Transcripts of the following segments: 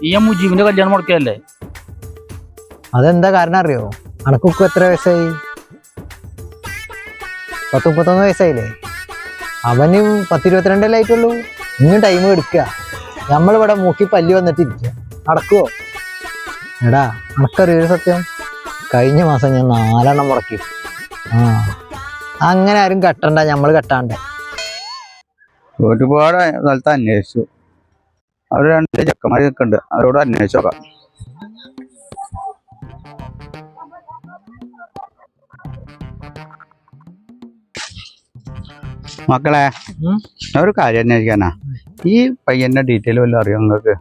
ഈ മുജീബിന്റെ കല്യാണം മുടക്കിയല്ലേ? അതെന്താ കാരണം അറിയോ? അനക്കൊക്കെ എത്ര വയസ്സായി? 10-31 വയസ്സായില്ലേ? അവന് 10-22 ആയിട്ടുള്ളൂ. ഇനിയും ടൈം എടുക്കുക. നമ്മളിവിടെ മൂക്കി പല്ലി വന്നിട്ടിരിക്കുക. നടക്കുവോ? എടാ അനക്കറിയൊരു സത്യം, കഴിഞ്ഞ മാസം ഞാൻ 4 എണ്ണം മുടക്കി. അങ്ങനെ ആരും കെട്ടണ്ട, നമ്മൾ കെട്ടാണ്ടേ. ഒരുപാട് സ്ഥലത്ത് അന്വേഷിച്ചു. അവർ 2 ചെക്കന്മാരൊക്കെ ഉണ്ട്, അവരോട് അന്വേഷിച്ചു നോക്കാം. മക്കളെ, ഒരു കാര്യം അന്വേഷിക്കാനാ. ഈ പയ്യന്റെ ഡീറ്റെയിൽ വല്ലതും അറിയോ നിങ്ങൾക്ക്?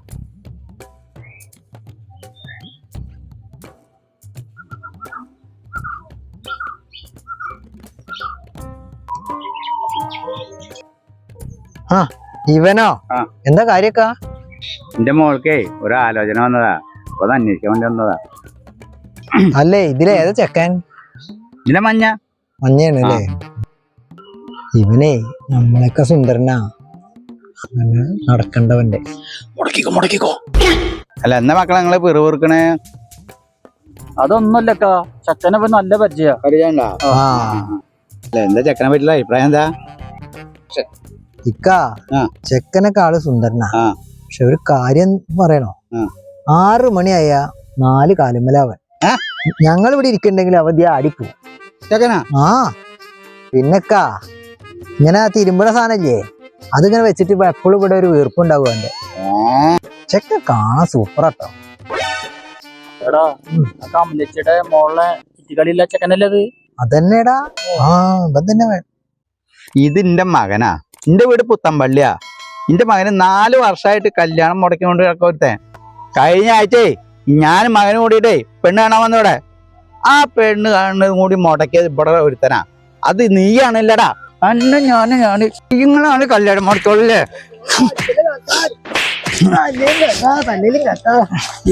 ഇവനോ? എന്താ കാര്യക്കാ? എന്റെ മോൾക്കേ ഒരു ആലോചന വന്നതാ, അപ്പൊ അത് അന്വേഷിക്കാൻ വേണ്ടി വന്നതാ. അല്ലേ, ഇതിലേതാ ചെക്കൻ? ഇതിലെ മഞ്ഞയാണ് അല്ലേ? ഇവനെ നമ്മളൊക്കെ സുന്ദരനാ, അങ്ങനെ നടക്കണ്ടവന്റെ. മുടക്കിക്കോ. അല്ല, എന്നാ മക്കളെ നിങ്ങളെ പെറുപെറുക്കണേ? അതൊന്നുമല്ലക്കാ, ചെക്കനെ നല്ല പരിചയണ്ടാ? എന്താ ചെക്കനെ പറ്റില്ല അഭിപ്രായം എന്താ? ഇക്കാ, ചെക്കനൊക്കെ ആള് സുന്ദരനാ. പക്ഷെ ഒരു കാര്യം പറയണോ, 6 മണിയായ 4 കാലുമലവൻ. ഞങ്ങൾ ഇവിടെ ഇരിക്കണ്ടെങ്കിൽ അവധി ആടിപ്പോ. പിന്നെക്കാ ഇങ്ങനെ തിരുമ്പണ സാധനല്ലേ, അതിങ്ങനെ വെച്ചിട്ട് എപ്പോഴും ഇവിടെ ഒരു വീർപ്പുണ്ടാവും അവന്റെ. ചെക്കൻ കാണാൻ സൂപ്പറാട്ടോ. കമലച്ചിയുടെ മോളെ ചുറ്റിക്കളിയില്ല ചെക്കനല്ലേ അത്? അതന്നെടാ. ഇവൻ തന്നെ വേണം. ഇത് എന്റെ മകനാ. എന്റെ വീട് പുത്തമ്പള്ളിയാ. എന്റെ മകന് 4 വർഷമായിട്ട് കല്യാണം മുടക്കിക്കൊണ്ട് ഒരുത്തൻ. കഴിഞ്ഞ ആഴ്ചയെ ഞാൻ മകന് കൂടിയിട്ടേ പെണ്ണ് കാണാൻ വന്നവിടെ. ആ പെണ്ണ് കാണുന്നത് കൂടി മുടക്കിയത് ഇവിടെ ഒരുത്തനാ. അത് നീയാണല്ലടാ. അന്നെ ഞാന് നിങ്ങളാണ് കല്യാണം മുടക്കോളല്ലേ?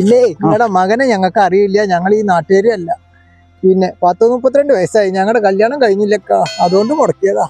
ഇല്ലേ, നിങ്ങളുടെ മകനെ ഞങ്ങൾക്ക് അറിയില്ല, ഞങ്ങൾ ഈ നാട്ടുകാരും അല്ല. പിന്നെ 10-32 വയസ്സായി, ഞങ്ങളുടെ കല്യാണം കഴിഞ്ഞില്ലക്കാ, അതുകൊണ്ട് മുടക്കിയതാ.